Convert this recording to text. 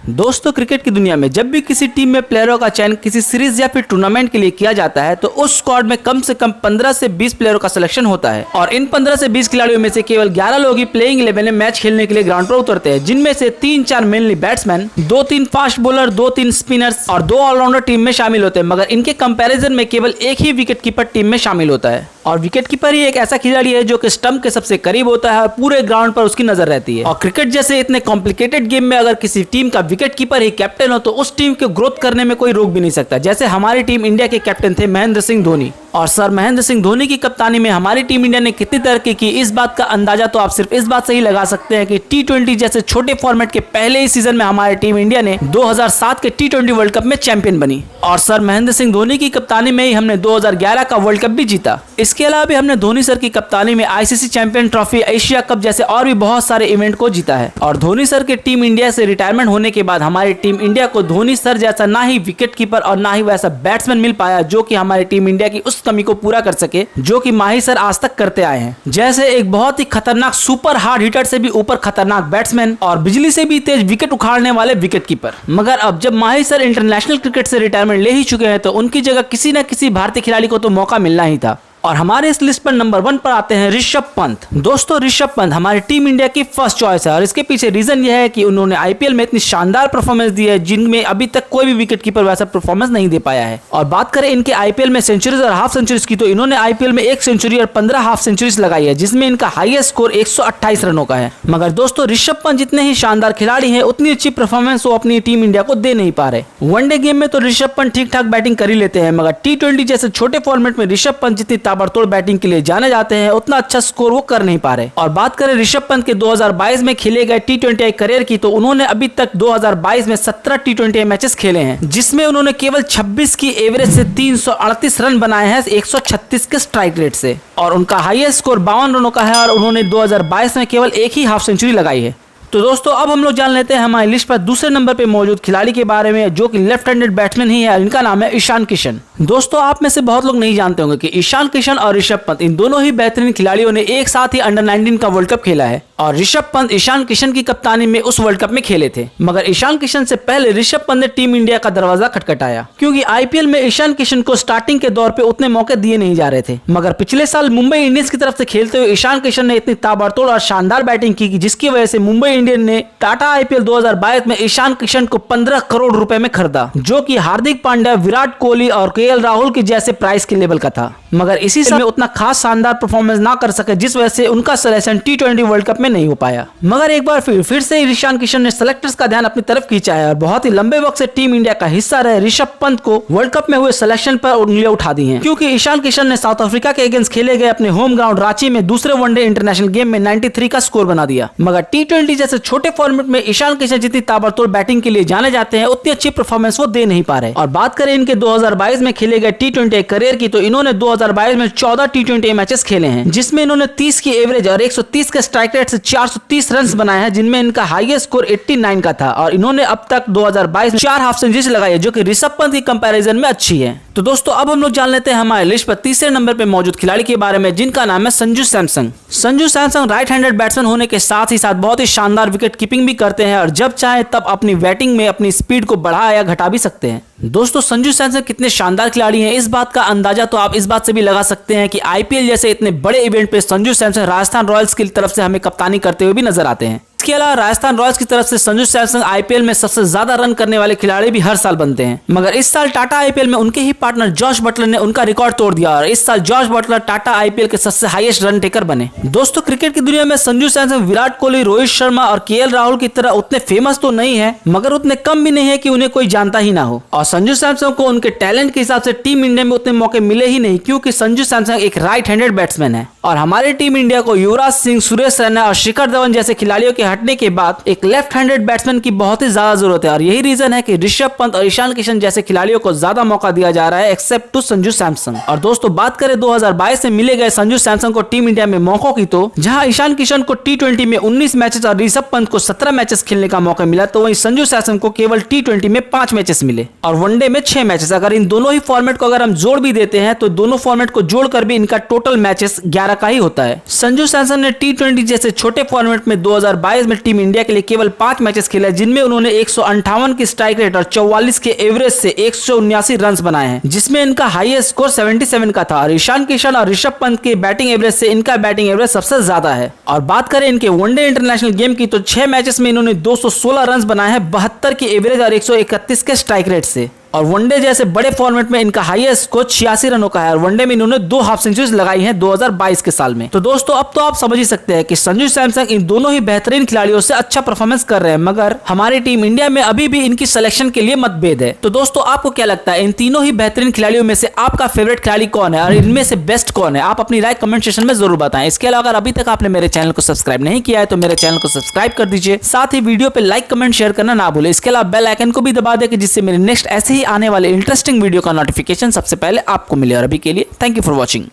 दोस्तों क्रिकेट की दुनिया में जब भी किसी टीम में प्लेयरों का चयन किसी सीरीज या फिर टूर्नामेंट के लिए किया जाता है तो उस स्क्वाड में कम से कम 15 से 20 प्लेयरों का सिलेक्शन होता है और इन 15 से 20 खिलाड़ियों में से केवल 11 लोग ही प्लेइंग 11 में मैच खेलने के लिए ग्राउंड पर उतरते हैं, जिनमें से 3-4 mainly batsman, 2-3 fast bowler, 2-3 spinners और 2 ऑलराउंडर टीम में शामिल होते हैं। मगर इनके कंपैरिजन में केवल एक ही विकेट कीपर टीम में शामिल होता है और विकेट कीपर ही एक ऐसा खिलाड़ी है जो कि स्टंप के सबसे करीब होता है और पूरे ग्राउंड पर उसकी नजर रहती है। और क्रिकेट जैसे इतने कॉम्प्लिकेटेड गेम में अगर किसी टीम का विकेट कीपर ही कैप्टन हो तो उस टीम को ग्रोथ करने में कोई रोक भी नहीं सकता। जैसे हमारी टीम इंडिया के कैप्टन थे महेंद्र सिंह धोनी, और सर महेंद्र सिंह धोनी की कप्तानी में हमारी टीम इंडिया ने कितनी तरक्की की, इस बात का अंदाजा तो आप सिर्फ इस बात से ही लगा सकते हैं कि T20 जैसे छोटे फॉर्मेट के पहले ही सीजन में हमारी टीम इंडिया ने 2007 के T20 वर्ल्ड कप में चैंपियन बनी और सर महेंद्र सिंह धोनी की कप्तानी में ही हमने 2011 का वर्ल्ड कप भी जीता। इसके अलावा भी हमने धोनी सर की कप्तानी में ICC champion trophy, Asia cup जैसे और भी बहुत सारे इवेंट को जीता है। और धोनी सर के टीम इंडिया से रिटायरमेंट होने के बाद हमारी टीम इंडिया को धोनी सर जैसा ना ही विकेट कीपर और ना ही वैसा बैट्समैन मिल पाया जो कि हमारी टीम इंडिया की उस कमी को पूरा कर सके जो कि माही सर आज तक करते आए हैं। जैसे एक बहुत ही खतरनाक सुपर हार्ड हिटर से भी ऊपर खतरनाक बैट्समैन और बिजली से भी तेज विकेट उखाड़ने वाले विकेट कीपर। मगर अब जब माही सर इंटरनेशनल क्रिकेट से रिटायरमेंट ले ही चुके हैं तो उनकी जगह किसी न किसी भारतीय खिलाड़ी को तो मौका मिलना ही था। और हमारे इस लिस्ट पर नंबर 1 पर आते हैं ऋषभ पंत। दोस्तों ऋषभ पंत हमारी टीम इंडिया की फर्स्ट चॉइस है और इसके पीछे रीजन यह है कि उन्होंने आईपीएल में इतनी शानदार परफॉर्मेंस दी है जिनमें अभी तक कोई भी विकेट कीपर वैसा परफॉर्मेंस नहीं दे पाया है। और बात करें इनके आईपीएल में सेंचुरीज और हाफ सेंचुरीज की तो इन्होंने आईपीएल में 1 सेंचुरी और 15 हाफ सेंचुरीज लगाई है जिसमें इनका हाईएस्ट स्कोर 128 रनों का है। मगर दोस्तों ऋषभ पंत जितने ही शानदार खिलाड़ी है उतनी अच्छी परफॉर्मेंस वो अपनी टीम इंडिया को दे नहीं पा रहे। वनडे गेम में तो ऋषभ पंत ठीक ठाक बैटिंग कर ही लेते हैं मगर T20 जैसे छोटे फॉर्मेट में ऋषभ पंत जितनी ताबड़तोड़ बैटिंग के लिए जाने जाते हैं उतना अच्छा स्कोर वो कर नहीं पा रहे। और बात करें ऋषभ पंत के 2022 में खेले गए T20 करियर की तो उन्होंने अभी तक 2022 में 17 T20 मैचेस खेले हैं जिसमें उन्होंने केवल 26 की एवरेज से 338 रन बनाए हैं 136 के स्ट्राइक रेट से और उनका हाईएस्ट स्कोर 52 रनों का है और उन्होंने 2022 में केवल एक ही हाफ सेंचुरी लगाई है। तो दोस्तों अब हम लोग जान लेते हैं हमारी लिस्ट पर दूसरे नंबर पे मौजूद खिलाड़ी के बारे में जो कि लेफ्ट हैंडेड बैट्समैन ही है। इनका नाम है ईशान किशन। दोस्तों आप में से बहुत लोग नहीं जानते होंगे कि ईशान किशन और ऋषभ पंत इन दोनों ही बेहतरीन खिलाड़ियों ने एक साथ ही अंडर 19 का वर्ल्ड कप खेला है और ऋषभ पंत ईशान किशन की कप्तानी में उस वर्ल्ड कप में खेले थे। मगर ईशान किशन से पहले ऋषभ पंत ने टीम इंडिया का दरवाजा खटखटाया क्योंकि आईपीएल में ईशान किशन को स्टार्टिंग के दौर पे उतने मौके दिए नहीं जा रहे थे। मगर पिछले साल मुंबई इंडियंस की तरफ से खेलते हुए ईशान किशन ने इतनी ताबड़तोड़ और शानदार बैटिंग की जिसकी वजह से मुंबई इंडियंस ने टाटा आईपीएल 2022 में ईशान किशन को 15 करोड़ रुपए में खरीदा जो कि हार्दिक पांड्या, विराट कोहली और केएल राहुल के जैसे प्राइस के लेवल का था। मगर इसी साल में उतना खास शानदार परफॉर्मेंस ना कर सके जिस वजह से उनका सिलेक्शन T20 वर्ल्ड कप में नहीं हो पाया। मगर एक बार फिर से ईशान किशन ने सेलेक्टर्स का ध्यान अपनी तरफ खींचा है और बहुत ही लंबे वक्त से टीम इंडिया का हिस्सा रहे ऋषभ पंत को वर्ल्ड कप में हुए सिलेक्शन पर उंगलियां उठा दी हैं क्योंकि ईशान किशन ने साउथ अफ्रीका के अगेंस्ट खेले गए अपने होम ग्राउंड रांची में दूसरे वनडे इंटरनेशनल गेम में 93 का स्कोर बना दिया। मगर T20 जैसे छोटे फॉर्मेट में ईशान किशन जितनी ताबड़तोड़ बैटिंग के लिए जाने जाते हैं उतनी अच्छी परफॉर्मेंस वो दे नहीं पा रहे। और बात करें इनके 2022 में खेले गए T20 करियर की तो इन्होंने 2022 में 14 T20 मैचेस खेले हैं जिसमें इन्होंने 30 की एवरेज और 130 के स्ट्राइक रेट से 430 रन बनाए हैं जिनमें इनका हाईएस्ट स्कोर 89 का था और इन्होंने अब तक 2022 में 4 हाफ सेंचुरीज लगाई है जो कि ऋषभ पंत की कंपैरिजन में अच्छी है। तो दोस्तों अब हम लोग जान लेते हैं हमारे लिस्ट पर तीसरे नंबर पे मौजूद खिलाड़ी के बारे में जिनका नाम है Sanju Samson. Sanju Samson right handed batsman होने के साथ ही साथ बहुत ही शानदार विकेट कीपिंग भी करते हैं और जब चाहे तब अपनी बैटिंग में अपनी स्पीड को बढ़ा या घटा भी सकते हैं। दोस्तों संजू सैमसन कितने शानदार खिलाड़ी हैं इस बात का अंदाजा तो आप इस बात से भी लगा सकते हैं कि आईपीएल जैसे इतने बड़े इवेंट पे संजू सैमसन राजस्थान रॉयल्स की तरफ से हमें कप्तानी करते हुए भी नजर आते हैं। इसके अलावा राजस्थान रॉयल्स की तरफ से संजू सैमसन आईपीएल में सबसे ज्यादा रन करने वाले खिलाड़ी भी हर साल बनते हैं। मगर इस साल टाटा आईपीएल में उनके ही पार्टनर जॉश बटलर ने उनका रिकॉर्ड तोड़ दिया और इस साल जॉश बटलर टाटा आईपीएल के सबसे हाईएस्ट रन टेकर बने। दोस्तों क्रिकेट की दुनिया में संजू सैमसन विराट कोहली, रोहित शर्मा और केएल राहुल की तरह उतने फेमस तो नहीं है मगर उतने कम भी नहीं है कि उन्हें कोई जानता ही ना हो। और संजू सैमसन को उनके टैलेंट के हिसाब से टीम इंडिया में उतने मौके मिले ही नहीं क्योंकि संजू सैमसन एक राइट हैंडेड बैट्समैन है और हमारी टीम इंडिया को युवराज सिंह, सुरेश रैना और शिखर धवन जैसे खिलाड़ियों के हटने के बाद एक लेफ्ट हैंडेड बैट्समैन की बहुत ही ज्यादा जरूरत है और यही रीजन है कि ऋषभ पंत और ईशान किशन जैसे खिलाड़ियों को ज्यादा मौका दिया जा रहा है एक्सेप्ट टू संजू सैमसन। और दोस्तों बात करें 2022 में मिले गए संजू सैमसन को टीम इंडिया में मौकों की तो जहां ईशान किशन को T20 में 19 मैचेस और ऋषभ पंत को 17 मैचेस खेलने का मौका मिला तो वहीं संजू सैमसन को केवल T20 में 5 मैचेस मिले और वनडे में 6 मैचेस। अगर इन दोनों ही फॉर्मेट को अगर हम जोड़ भी देते हैं तो दोनों फॉर्मेट को जोड़कर भी इनका टोटल मैचेस 11 का ही होता है। संजू सैमसन ने T20 जैसे छोटे फॉर्मेट में 2022 में टीम इंडिया के लिए केवल 5 मैचेस खेले, जिनमें उन्होंने 158 की स्ट्राइक रेट और 44 के एवरेज से 179 रन बनाए हैं, जिसमें इनका हाईएस्ट स्कोर 77 का था। और ईशान किशन और ऋषभ पंत के बैटिंग एवरेज से इनका बैटिंग एवरेज सबसे ज्यादा है। और बात करें इनके वनडे इंटरनेशनल गेम की तो 6 मैचेस में इन्होंने 216 रन बनाए हैं 72 की एवरेज और 131 के स्ट्राइक रेट से। और वनडे जैसे बड़े फॉर्मेट में इनका हाईएस्ट स्कोर 86 रनों का है और वनडे में इन्होंने 2 हाफ सेंचुरीज लगाई हैं 2022 के साल में। तो दोस्तों अब तो आप समझ ही सकते हैं कि संजू सैमसन इन दोनों ही बेहतरीन खिलाड़ियों से अच्छा परफॉर्मेंस कर रहे हैं, मगर हमारी टीम इंडिया में अभी भी इनकी सिलेक्शन के लिए मतभेद है। तो दोस्तों आपको क्या लगता है, इन तीनों ही बेहतरीन खिलाड़ियों में से आपका फेवरेट खिलाड़ी कौन है और इनमें से बेस्ट कौन है? आप अपनी राय कमेंट सेक्शन में जरूर बताएं। इसके अलावा अगर अभी तक आपने मेरे चैनल को सब्सक्राइब नहीं किया है तो मेरे चैनल को सब्सक्राइब कर दीजिए, साथ ही वीडियो पे लाइक कमेंट शेयर करना ना भूले। इसके अलावा बेल आइकन को भी दबा दें जिससे मेरे नेक्स्ट ऐसे ही आने वाले इंटरेस्टिंग वीडियो का नोटिफिकेशन सबसे पहले आपको मिले। और अभी के लिए थैंक यू फॉर वॉचिंग।